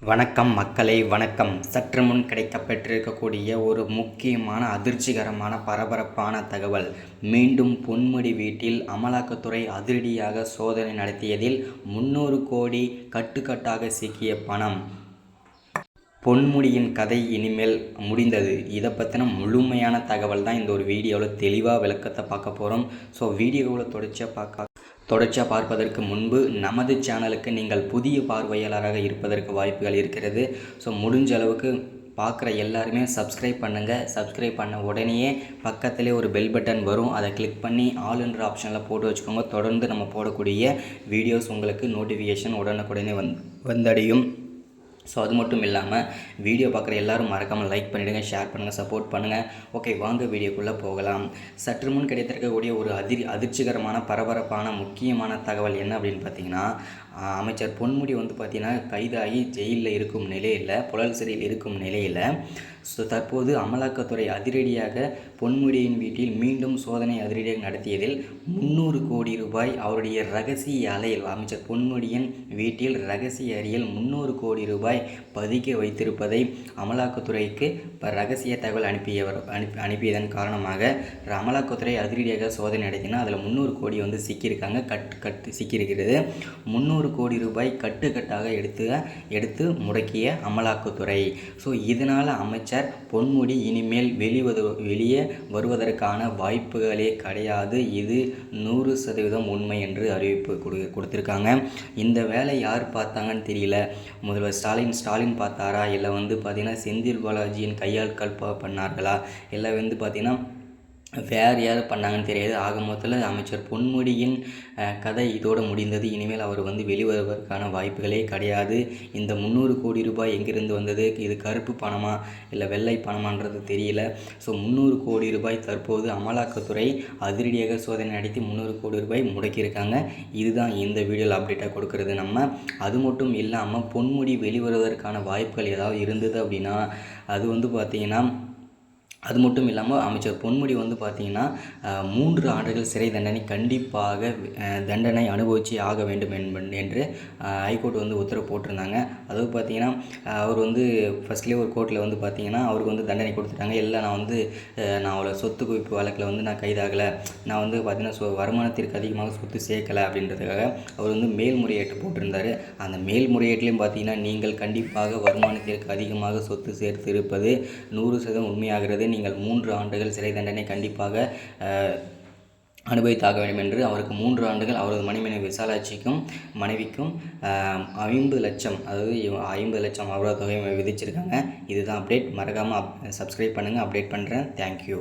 வணக்கம் மக்களே, வணக்கம். சற்று முன் கிடைக்கப்பெற்றிருக்கக்கூடிய ஒரு முக்கியமான அதிர்ச்சிகரமான பரபரப்பான தகவல். மீண்டும் பொன்முடி வீட்டில் அமலாக்கத்துறை அதிரடியாக சோதனை நடத்தியதில் 300 கோடி கட்டுக்கட்டாக சிக்கிய பணம். பொன்முடியின் கதை இனிமேல் முடிந்தது. இதை பற்றின முழுமையான தகவல் தான் இந்த ஒரு வீடியோவில் தெளிவாக விளக்கத்தை பார்க்க போகிறோம். ஸோ வீடியோவில் தொடர்ச்சியாக பார்ப்பதற்கு முன்பு நமது சேனலுக்கு நீங்கள் புதிய பார்வையாளராக இருப்பதற்கு வாய்ப்புகள் இருக்கிறது. ஸோ முடிஞ்ச அளவுக்கு பார்க்குற எல்லாருமே சப்ஸ்கிரைப் பண்ணுங்கள். சப்ஸ்கிரைப் பண்ண உடனேயே பக்கத்திலே ஒரு பெல் பட்டன் வரும், அதை கிளிக் பண்ணி ஆல்ன்ற ஆப்ஷனில் போட்டு வச்சுக்கோங்க. தொடர்ந்து நம்ம போடக்கூடிய வீடியோஸ் உங்களுக்கு நோட்டிஃபிகேஷன் உடனுக்குடனே வந்தடையும். ஸோ அது மட்டும் இல்லாமல் வீடியோ பார்க்குற எல்லோரும் மறக்காமல் லைக் பண்ணிவிடுங்க, ஷேர் பண்ணுங்கள், சப்போர்ட் பண்ணுங்கள். ஓகே, வாங்க வீடியோக்குள்ளே போகலாம். சற்று முன் கிடைத்திருக்கக்கூடிய ஒரு அதிர்ச்சிகரமான பரபரப்பான முக்கியமான தகவல் என்ன அப்படின்னு பார்த்தீங்கன்னா, அமைச்சர் பொன்முடி பார்த்திங்கன்னா கைதாகி ஜெயிலில் இருக்கும் நிலையில், புழல் சிறையில் இருக்கும் நிலையில் ஸோ தற்போது அமலாக்கத்துறை அதிரடியாக பொன்முடியின் வீட்டில் மீண்டும் சோதனை அதிரடியாக நடத்தியதில் 300 கோடி ரூபாய் அவருடைய ரகசிய அறையில், அமைச்சர் பொன்முடியின் வீட்டில் ரகசிய அறையில் 300 கோடி ரூபாய் பதுக்கி வைத்திருப்பதை அமலாக்கத்துறைக்கு ரகசிய தகவல் அனுப்பியதன் காரணமாக அமலாக்கத்துறை அதிரடியாக சோதனை நடத்தினா அதில் 300 கோடி சிக்கியிருக்காங்க, சிக்கியிருக்கிறது. 300 கோடி ரூபாய் கட்டுக்கட்டாக எடுத்து முடக்கிய அமலாக்கத்துறை. ஸோ இதனால் அமைச்சர் பொன்முடி இனிமேல் வெளியே வருவதற்கான வாய்ப்புகளே கிடையாது. இது 100% உண்மை என்று அறிவிப்பு கொடுத்துருக்காங்க. இந்த வேலை யார் பார்த்தாங்கன்னு தெரியல. முதல்வர் ஸ்டாலின் பார்த்தாரா, இல்லை பார்த்திங்கன்னா செந்தில் பாலாஜியின் கையாட்கள் பண்ணார்களா, இல்லை பார்த்திங்கன்னா வேறு யார் பண்ணாங்கன்னு தெரியாது. ஆக மொத்தத்தில் அமைச்சர் பொன்முடியின் கதை இதோடு முடிந்தது. இனிமேல் அவர் வெளிவருவதற்கான வாய்ப்புகளே கிடையாது. இந்த 300 கோடி ரூபாய் எங்கிருந்து வந்தது, இது கருப்பு பணமா இல்லை வெள்ளை பணமான்றது தெரியல. ஸோ 300 கோடி ரூபாய் தற்போது அமலாக்கத்துறை அதிரடியாக சோதனை நடத்தி 300 கோடி ரூபாய் முடக்கியிருக்காங்க. இதுதான் இந்த வீடியோவில் அப்டேட்டாக கொடுக்குறது நம்ம. அது மட்டும் இல்லாமல் பொன்முடி வெளிவருவதற்கான வாய்ப்புகள் ஏதாவது இருந்தது அப்படின்னா அது பார்த்திங்கன்னா, அது மட்டும் இல்லாமல் அமைச்சர் பொன்முடி பார்த்திங்கன்னா 3 ஆண்டுகள் சிறை தண்டனை கண்டிப்பாக தண்டனை அனுபவிச்சு ஆக வேண்டும் என்று ஹைகோர்ட் உத்தரவு போட்டிருந்தாங்க. அதாவது பார்த்திங்கன்னா அவர் ஃபஸ்ட்லேயே ஒரு கோர்ட்டில் பார்த்திங்கன்னா அவருக்கு தண்டனை கொடுத்துட்டாங்க. இல்லை நான் அவ்வளோ சொத்து குவிப்பு வழக்கில் நான் கைதாகலை, நான் பார்த்திங்கன்னா வருமானத்திற்கு அதிகமாக சொத்து சேர்க்கலை அப்படின்றதுக்காக அவர் மேல்முறையீட்டு போட்டிருந்தார். அந்த மேல்முறையீட்டிலையும் பார்த்திங்கன்னா நீங்கள் கண்டிப்பாக வருமானத்திற்கு அதிகமாக சொத்து சேர்த்து இருப்பது 100% உண்மையாகிறது, நீங்கள் 3 ஆண்டுகள் சிறை தண்டனை கண்டிப்பாக அனுபவித்தாக வேண்டும் என்று அவருக்கு 3 ஆண்டுகள் அவரது மனைவி விசாலாட்சிக்கும் மனைவிக்கும் 50 லட்சம், அதாவது 50 லட்சம் அபராத தொகை விதிச்சிருக்காங்க. இதுதான் அப்டேட். மறக்காமல் சப்ஸ்கிரைப் பண்ணுங்கள். அப்டேட் பண்ணுறேன். தேங்க்யூ.